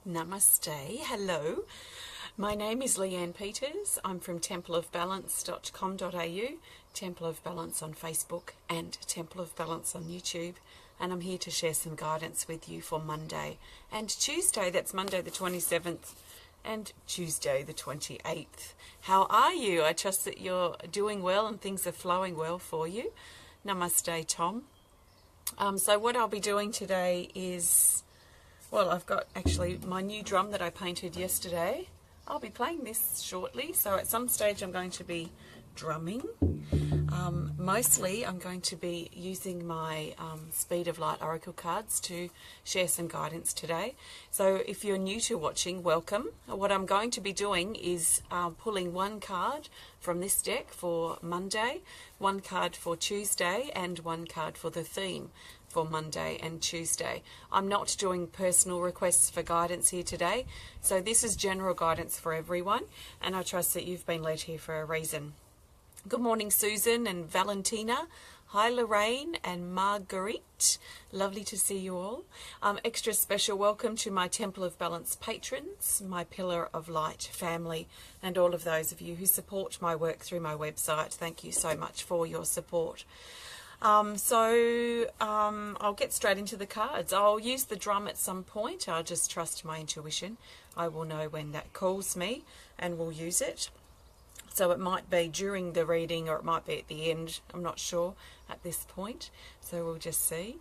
Namaste. Hello. My name is Leanne Peters. I'm from templeofbalance.com.au, Temple of Balance on Facebook and Temple of Balance on YouTube. And I'm here to share some guidance with you for Monday and Tuesday. That's Monday the 27th and Tuesday the 28th. How are you? I trust that you're doing well and things are flowing well for you. Namaste, Tom. So what I'll be doing today is, well, I've got actually my new drum that I painted yesterday. I'll be playing this shortly, so at some stage I'm going to be drumming. Mostly I'm going to be using my Speed of Light Oracle cards to share some guidance today. So if you're new to watching, welcome. What I'm going to be doing is pulling one card from this deck for Monday, one card for Tuesday, and one card for the theme for Monday and Tuesday. I'm not doing personal requests for guidance here today, so this is general guidance for everyone, and I trust that you've been led here for a reason. Good morning, Susan and Valentina. Hi, Lorraine and Marguerite. Lovely to see you all. Extra special welcome to my Temple of Balance patrons, my Pillar of Light family, and all of those of you who support my work through my website. Thank you so much for your support. I'll get straight into the cards. I'll use the drum at some point. I'll just trust my intuition. I will know when that calls me and will use it. So it might be during the reading or it might be at the end. I'm not sure at this point. So we'll just see.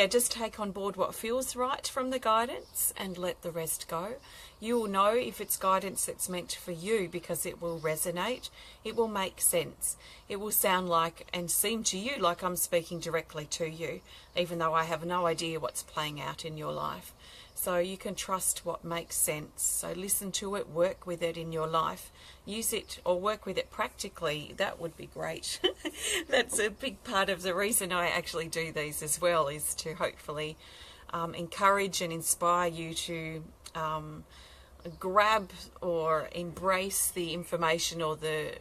Just take on board what feels right from the guidance and let the rest go. You will know if it's guidance that's meant for you because it will resonate. It will make sense. It will sound like and seem to you like I'm speaking directly to you, even though I have no idea what's playing out in your life. So you can trust what makes sense. So listen to it, work with it in your life. Use it or work with it practically. That would be great. That's a big part of the reason I actually do these as well, is to hopefully encourage and inspire you to grab or embrace the information or the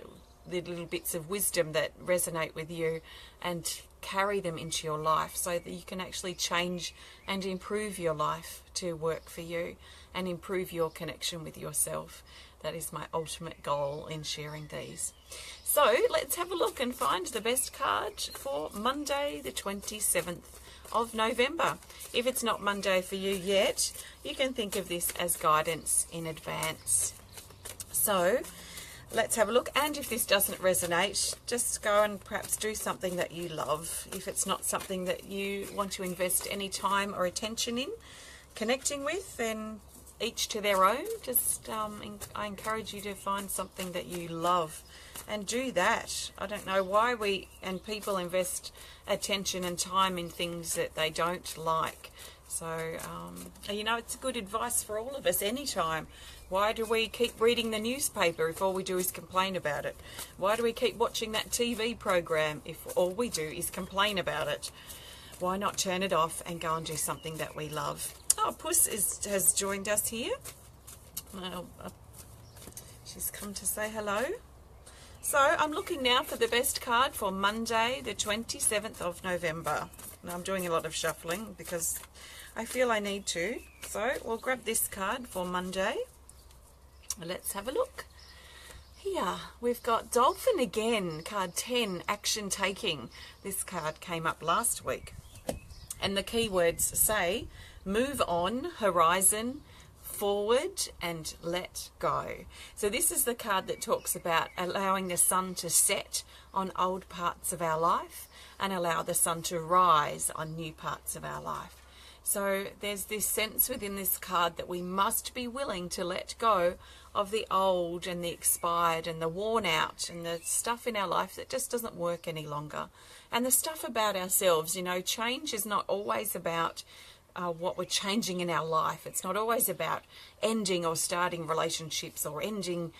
little bits of wisdom that resonate with you and carry them into your life so that you can actually change and improve your life to work for you and improve your connection with yourself. That is my ultimate goal in sharing these. So let's have a look and find the best card for Monday the 27th of November. If it's not Monday for you yet, you can think of this as guidance in advance. So let's have a look, and if this doesn't resonate, just go and perhaps do something that you love. If it's not something that you want to invest any time or attention in connecting with, then each to their own. I encourage you to find something that you love and do that. I don't know why people invest attention and time in things that they don't like. So, it's good advice for all of us anytime. Why do we keep reading the newspaper if all we do is complain about it? Why do we keep watching that TV program if all we do is complain about it? Why not turn it off and go and do something that we love? Oh, Puss has joined us here. She's come to say hello. So I'm looking now for the best card for Monday, the 27th of November. Now I'm doing a lot of shuffling because I feel I need to. So we'll grab this card for Monday. Let's have a look. Here we've got Dolphin again, card 10, action taking. This card came up last week. And the keywords say move on, horizon, forward, and let go. So this is the card that talks about allowing the sun to set on old parts of our life and allow the sun to rise on new parts of our life. So there's this sense within this card that we must be willing to let go of the old and the expired and the worn out and the stuff in our life that just doesn't work any longer. And the stuff about ourselves, change is not always about what we're changing in our life. It's not always about ending or starting relationships or ending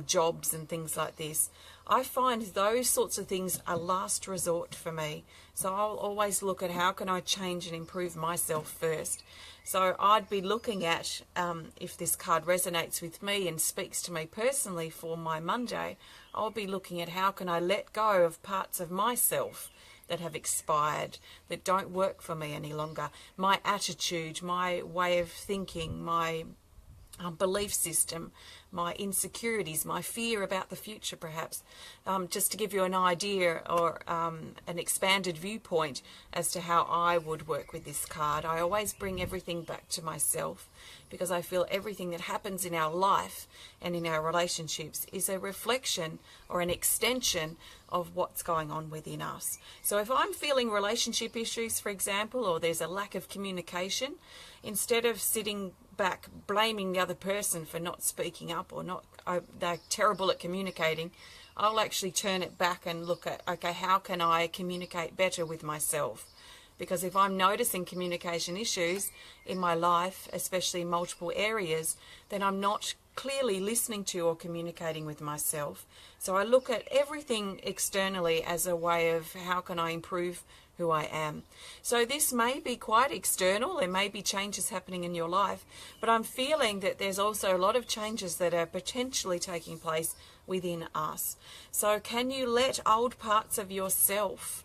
jobs and things like this. I find those sorts of things a last resort for me. So I'll always look at how can I change and improve myself first. So I'd be looking at, if this card resonates with me and speaks to me personally for my Monday, I'll be looking at how can I let go of parts of myself that have expired, that don't work for me any longer. My attitude, my way of thinking, my belief system, my insecurities, my fear about the future, perhaps, just to give you an idea or an expanded viewpoint as to how I would work with this card. I always bring everything back to myself, because I feel everything that happens in our life and in our relationships is a reflection or an extension of what's going on within us. So if I'm feeling relationship issues, for example, or there's a lack of communication, instead of sitting back blaming the other person for not speaking up or they're terrible at communicating, I'll actually turn it back and look at, okay, how can I communicate better with myself? Because if I'm noticing communication issues in my life, especially in multiple areas, then I'm not clearly listening to or communicating with myself. So I look at everything externally as a way of how can I improve who I am. So this may be quite external. There may be changes happening in your life, but I'm feeling that there's also a lot of changes that are potentially taking place within us. So can you let old parts of yourself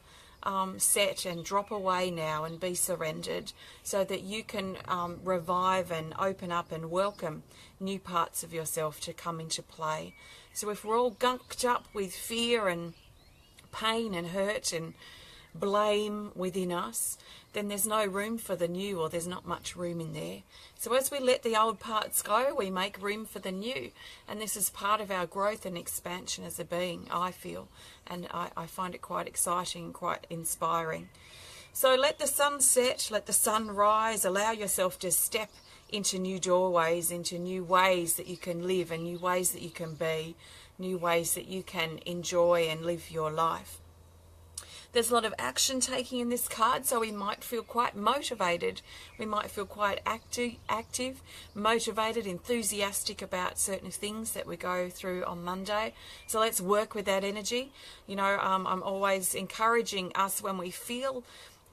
set and drop away now and be surrendered, so that you can revive and open up and welcome new parts of yourself to come into play. So if we're all gunked up with fear and pain and hurt and blame within us, then there's no room for the new, or there's not much room in there. So as we let the old parts go, we make room for the new. And this is part of our growth and expansion as a being, I feel. And I find it quite exciting, quite inspiring. So let the sun set, let the sun rise, allow yourself to step into new doorways, into new ways that you can live, and new ways that you can be, new ways that you can enjoy and live your life. There's a lot of action taking in this card, so we might feel quite motivated. We might feel quite active, motivated, enthusiastic about certain things that we go through on Monday. So let's work with that energy. You know, I'm always encouraging us, when we feel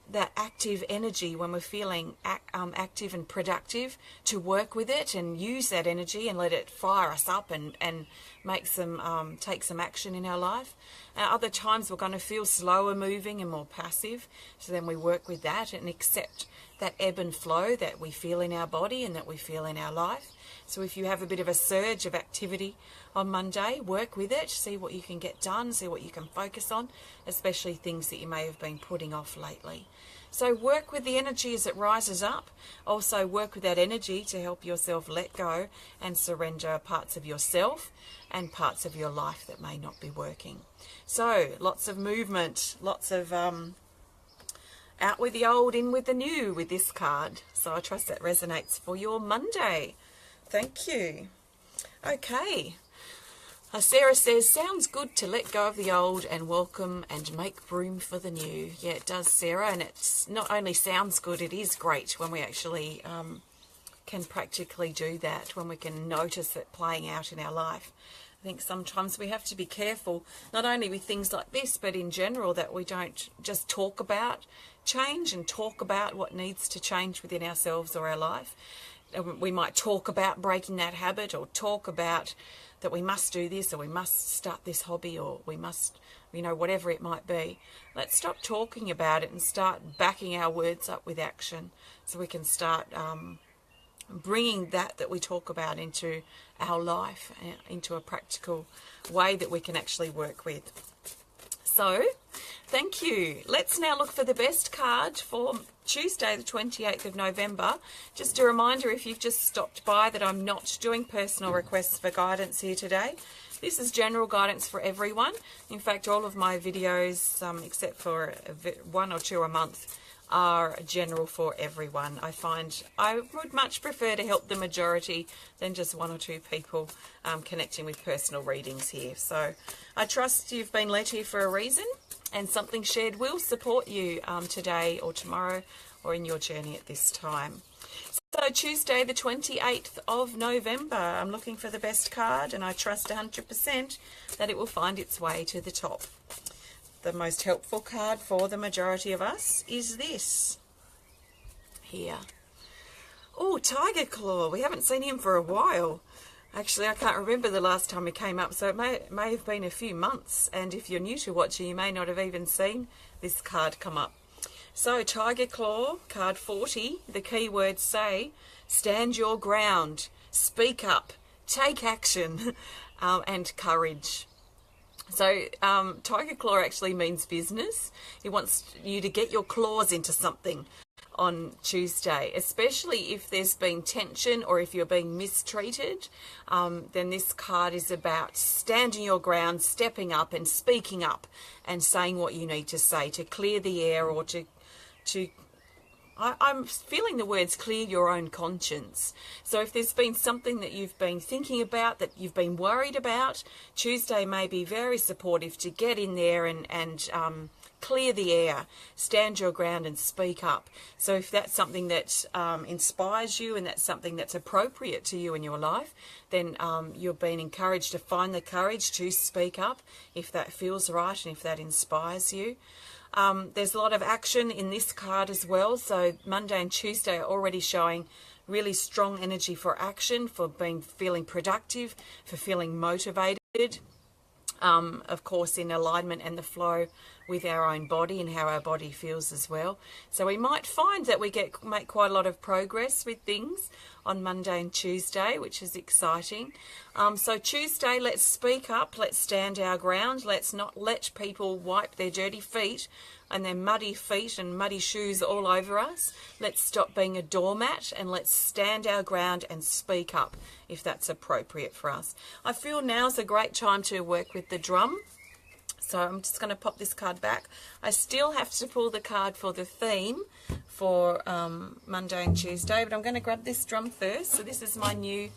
that active energy, when we're feeling active and productive, to work with it and use that energy and let it fire us up and make some take some action in our life. Other times we're going to feel slower moving and more passive, so then we work with that and accept that ebb and flow that we feel in our body and that we feel in our life. So if you have a bit of a surge of activity on Monday, work with it, see what you can get done, see what you can focus on, especially things that you may have been putting off lately. So work with the energy as it rises up. Also work with that energy to help yourself let go and surrender parts of yourself and parts of your life that may not be working. So lots of movement, lots of out with the old, in with the new with this card. So I trust that resonates for your Monday. Thank you. Okay. Sarah says, sounds good to let go of the old and welcome and make room for the new. Yeah, it does, Sarah. And it's not only sounds good, it is great when we actually can practically do that, when we can notice it playing out in our life. I think sometimes we have to be careful, not only with things like this, but in general, that we don't just talk about change and talk about what needs to change within ourselves or our life. We might talk about breaking that habit, or talk about that we must do this, or we must start this hobby, or we must, you know, whatever it might be. Let's stop talking about it and start backing our words up with action, so we can start bringing that we talk about into our life, into a practical way that we can actually work with. So, thank you. Let's now look for the best card for Tuesday, the 28th of November. Just a reminder, if you've just stopped by, that I'm not doing personal requests for guidance here today. This is general guidance for everyone. In fact, all of my videos, except for one or two a month, are general for everyone. I find I would much prefer to help the majority than just one or two people connecting with personal readings here. So I trust you've been led here for a reason, and something shared will support you today or tomorrow or in your journey at this time. So Tuesday the 28th of November, I'm looking for the best card, and I trust 100% that it will find its way to the top. The most helpful card for the majority of us is this here. Oh, Tiger Claw. We haven't seen him for a while. Actually, I can't remember the last time it came up, so it may have been a few months. And if you're new to watching, you may not have even seen this card come up. So, Tiger Claw, card 40, the key words say, stand your ground, speak up, take action, and courage. So, Tiger Claw actually means business. He wants you to get your claws into something on Tuesday, especially if there's been tension or if you're being mistreated. Then this card is about standing your ground, stepping up and speaking up and saying what you need to say to clear the air, or I'm feeling the words clear your own conscience. So if there's been something that you've been thinking about, that you've been worried about, Tuesday may be very supportive to get in there and clear the air, stand your ground and speak up. So if that's something that inspires you and that's something that's appropriate to you in your life, then you're being encouraged to find the courage to speak up if that feels right and if that inspires you. There's a lot of action in this card as well. So Monday and Tuesday are already showing really strong energy for action, for feeling productive, for feeling motivated. Of course, in alignment and the flow with our own body and how our body feels as well. So we might find that we make quite a lot of progress with things on Monday and Tuesday, which is exciting. So Tuesday, let's speak up, let's stand our ground, let's not let people wipe their dirty feet and their muddy feet and muddy shoes all over us. Let's stop being a doormat and let's stand our ground and speak up if that's appropriate for us. I feel now's a great time to work with the drum. So I'm just going to pop this card back. I still have to pull the card for the theme for Monday and Tuesday, but I'm going to grab this drum first. So this is my new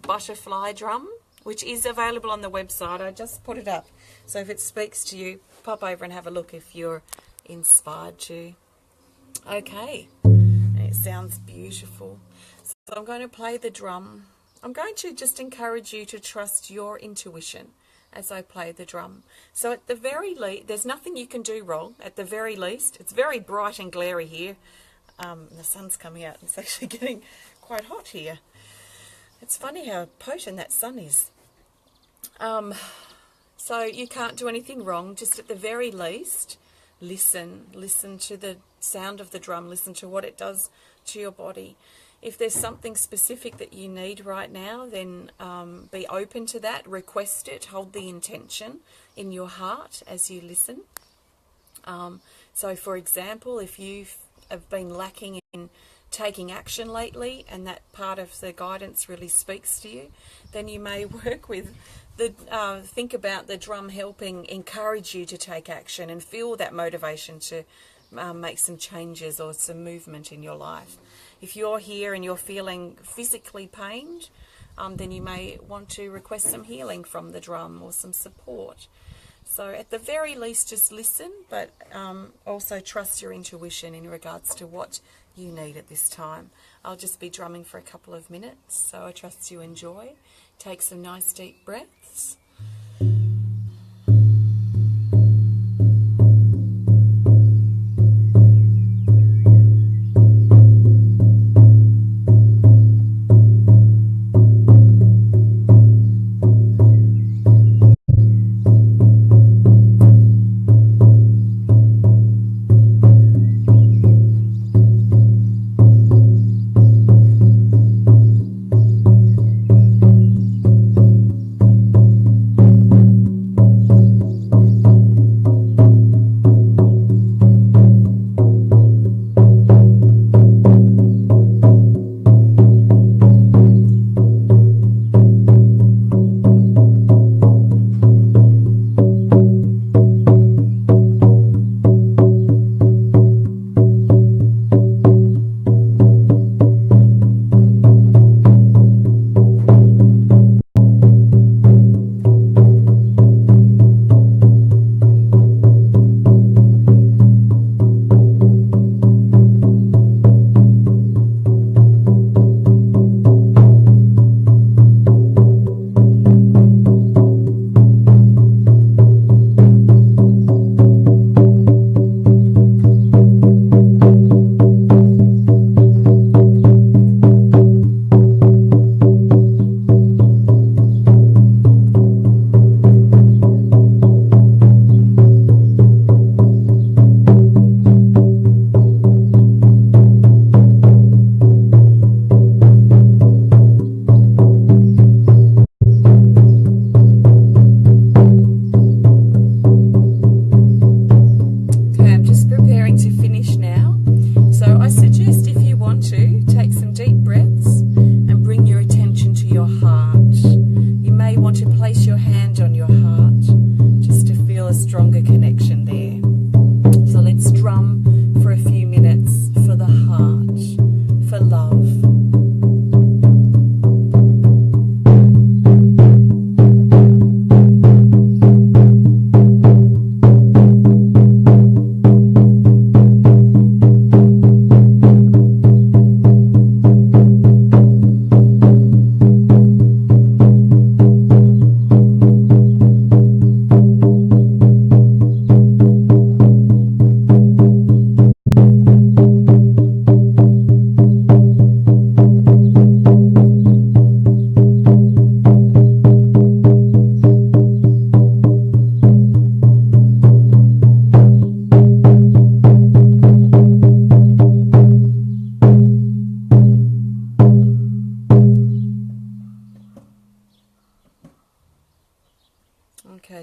butterfly drum, which is available on the website. I just put it up. So if it speaks to you, pop over and have a look if you're inspired to. Okay, it sounds beautiful. So I'm going to play the drum. I'm going to just encourage you to trust your intuition as I play the drum. So at the very least, there's nothing you can do wrong. At the very least, it's very bright and glary here. The sun's coming out. It's actually getting quite hot here. It's funny how potent that sun is. So you can't do anything wrong. Just at the very least, listen to the sound of the drum. Listen to what it does to your body. If there's something specific that you need right now, then be open to that, request it, hold the intention in your heart as you listen. So for example, if you have been lacking in taking action lately and that part of the guidance really speaks to you, then you may work with think about the drum helping encourage you to take action and feel that motivation to make some changes or some movement in your life. If you're here and you're feeling physically pained, then you may want to request some healing from the drum or some support. So at the very least, just listen, but also trust your intuition in regards to what you need at this time. I'll just be drumming for a couple of minutes, so I trust you enjoy. Take some nice deep breaths.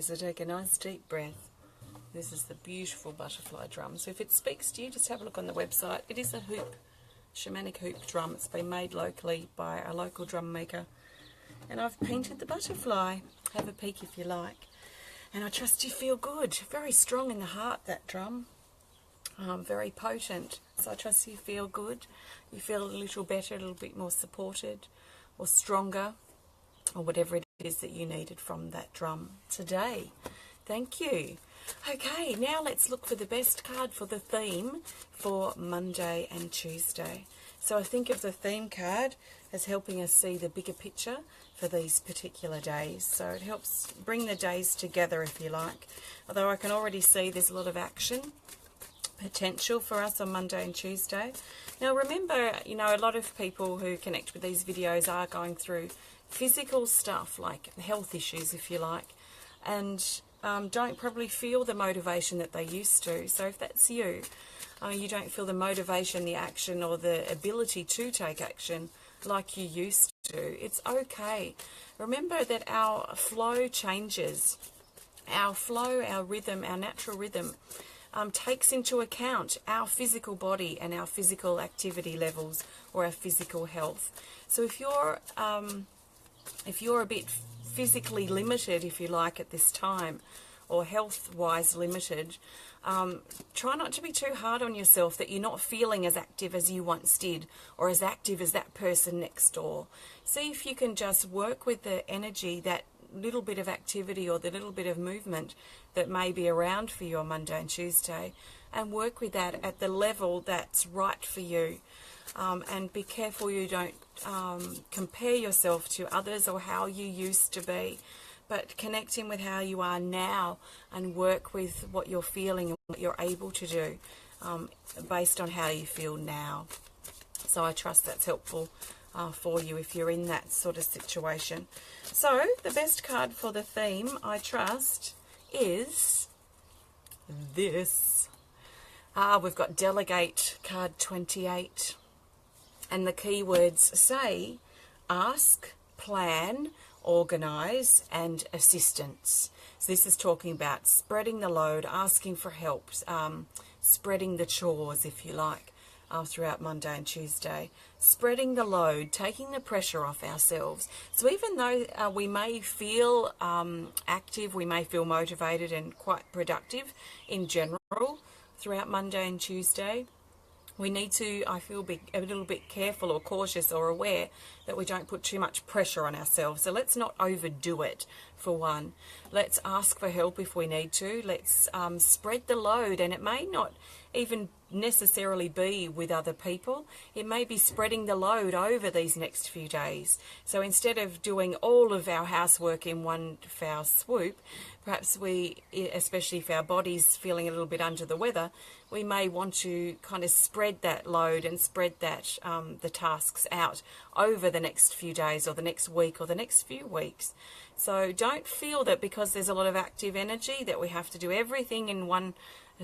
so take a nice deep breath. This is the beautiful butterfly drum. So if it speaks to you, just have a look on the website. It is a hoop, shamanic hoop drum. It's been made locally by a local drum maker. And I've painted the butterfly. Have a peek if you like. And I trust you feel good. Very strong in the heart, that drum. Very potent. So I trust you feel good. You feel a little better, a little bit more supported or stronger, or whatever it is that you needed from that drum today. Thank you. Okay, now let's look for the best card for the theme for Monday and Tuesday. So I think of the theme card as helping us see the bigger picture for these particular days. So it helps bring the days together, if you like. Although I can already see there's a lot of action potential for us on Monday and Tuesday. Now remember, you know, a lot of people who connect with these videos are going through physical stuff, like health issues, if you like, and don't probably feel the motivation that they used to. So if that's you, you don't feel the motivation, the action, or the ability to take action like you used to, it's okay. Remember that our flow changes. Our flow, our rhythm, our natural rhythm takes into account our physical body and our physical activity levels or our physical health. So if you're a bit physically limited, if you like, at this time, or health-wise limited, try not to be too hard on yourself that you're not feeling as active as you once did, or as active as that person next door. See if you can just work with the energy, that little bit of activity or the little bit of movement that may be around for you on Monday and Tuesday, and work with that at the level that's right for you. And be careful you don't compare yourself to others or how you used to be, but connecting with how you are now and work with what you're feeling and what you're able to do based on how you feel now. So I trust that's helpful for you if you're in that sort of situation. So the best card for the theme, I trust, is this. We've got Delegate, card 28. And the keywords say ask, plan, organise and assistance. So this is talking about spreading the load, asking for help, spreading the chores, if you like, throughout Monday and Tuesday. Spreading the load, taking the pressure off ourselves. So even though we may feel active, we may feel motivated and quite productive in general throughout Monday and Tuesday, we need to, I feel, be a little bit careful or cautious or aware that we don't put too much pressure on ourselves. So let's not overdo it, for one. Let's ask for help if we need to. Let's spread the load, and it may not even necessarily be with other people. It may be spreading the load over these next few days. So instead of doing all of our housework in one foul swoop, perhaps we, especially if our body's feeling a little bit under the weather, we may want to kind of spread that load and spread that the tasks out over the next few days or the next week or the next few weeks. So don't feel that because there's a lot of active energy that we have to do everything in one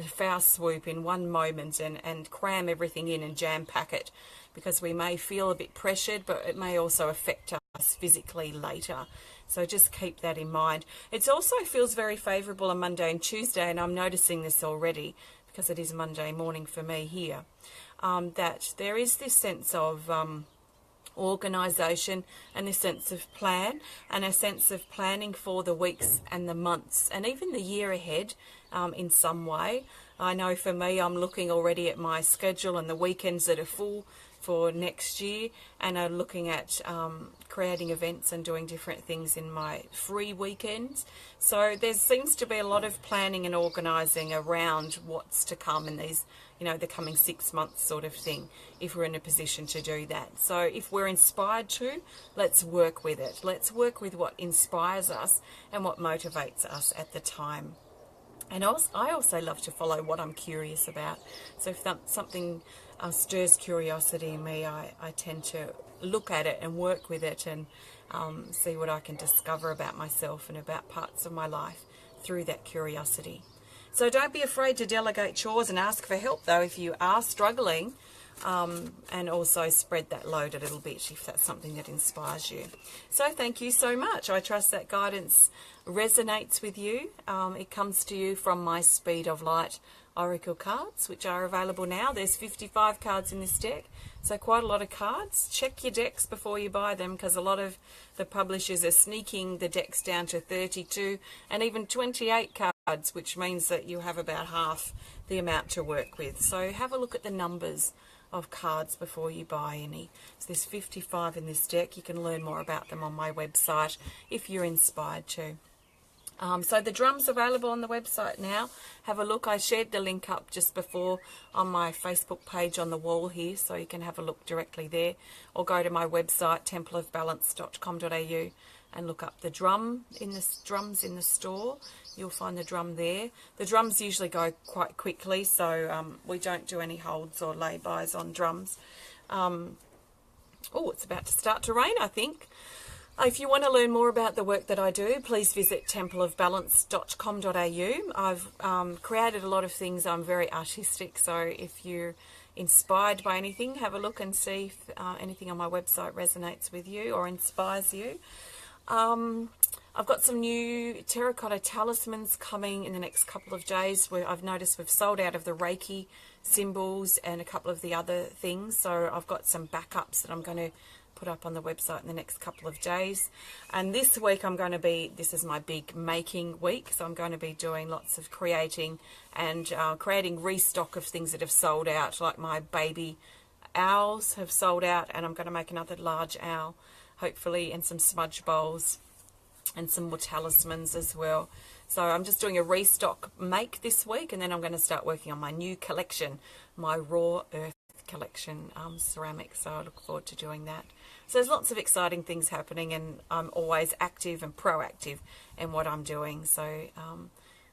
foul swoop, in one moment, and cram everything in and jam pack it, because we may feel a bit pressured, but it may also affect us physically later. So just keep that in mind. It also feels very favourable on Monday and Tuesday, and I'm noticing this already because it is Monday morning for me here, that there is this sense of organisation and a sense of plan and a sense of planning for the weeks and the months and even the year ahead in some way. I know for me, I'm looking already at my schedule and the weekends that are full for next year, and are looking at creating events and doing different things in my free weekends. So there seems to be a lot of planning and organising around what's to come in these, you know, the coming 6 months sort of thing, if we're in a position to do that. So if we're inspired to, let's work with it. Let's work with what inspires us and what motivates us at the time. And I also love to follow what I'm curious about. So if something stirs curiosity in me, I tend to look at it and work with it and see what I can discover about myself and about parts of my life through that curiosity. So don't be afraid to delegate chores and ask for help, though, if you are struggling and also spread that load a little bit if that's something that inspires you. So thank you so much. I trust that guidance resonates with you. It comes to you from my Speed of Light Oracle cards, which are available now. There's 55 cards in this deck, so quite a lot of cards. Check your decks before you buy them, because a lot of the publishers are sneaking the decks down to 32 and even 28 cards, which means that you have about half the amount to work with. So have a look at the numbers of cards before you buy any. So there's 55 in this deck. You can learn more about them on my website if you're inspired to. So the drum's available on the website now. Have a look. I shared the link up just before on my Facebook page on the wall here, so you can have a look directly there, or go to my website templeofbalance.com.au and look up the drums in the store. You'll find the drum there. The drums usually go quite quickly, so we don't do any holds or lay-bys on drums. Oh, it's about to start to rain, I think. If you want to learn more about the work that I do, please visit templeofbalance.com.au. I've created a lot of things. I'm very artistic, so if you're inspired by anything, have a look and see if anything on my website resonates with you or inspires you. I've got some new terracotta talismans coming in the next couple of days, where I've noticed we've sold out of the Reiki symbols and a couple of the other things, so I've got some backups that I'm going to put up on the website in the next couple of days. And this week this is my big making week, so I'm going to be doing lots of creating and creating restock of things that have sold out, like my baby owls have sold out, and I'm going to make another large owl hopefully, and some smudge bowls and some more talismans as well. So I'm just doing a restock make this week, and then I'm going to start working on my new collection, my Raw Earth collection ceramics, so I look forward to doing that. So there's lots of exciting things happening, and I'm always active and proactive in what I'm doing, so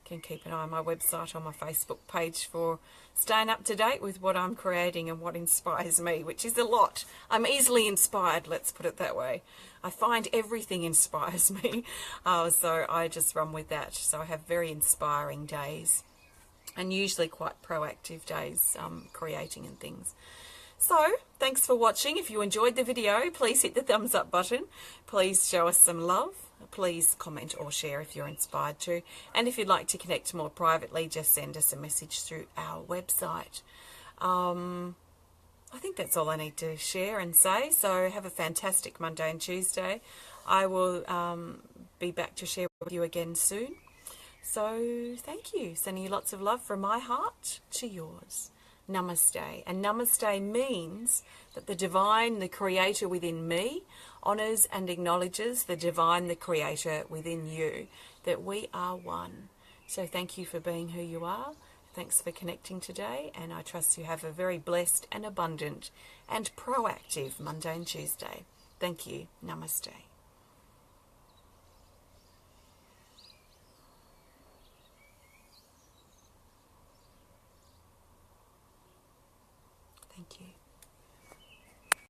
can keep an eye on my website or my Facebook page for staying up to date with what I'm creating and what inspires me, which is a lot. I'm easily inspired, let's put it that way. I find everything inspires me, so I just run with that. So I have very inspiring days, and usually quite proactive days creating and things. So thanks for watching. If you enjoyed the video, please hit the thumbs up button. Please show us some love. Please comment or share if you're inspired to. And if you'd like to connect more privately, just send us a message through our website. I think that's all I need to share and say. So have a fantastic Monday and Tuesday. I will be back to share with you again soon. So thank you. Sending you lots of love from my heart to yours. Namaste. And namaste means that the divine, the creator within me, honours and acknowledges the divine, the creator within you, that we are one. So thank you for being who you are. Thanks for connecting today, and I trust you have a very blessed and abundant and proactive Monday and Tuesday. Thank you. Namaste.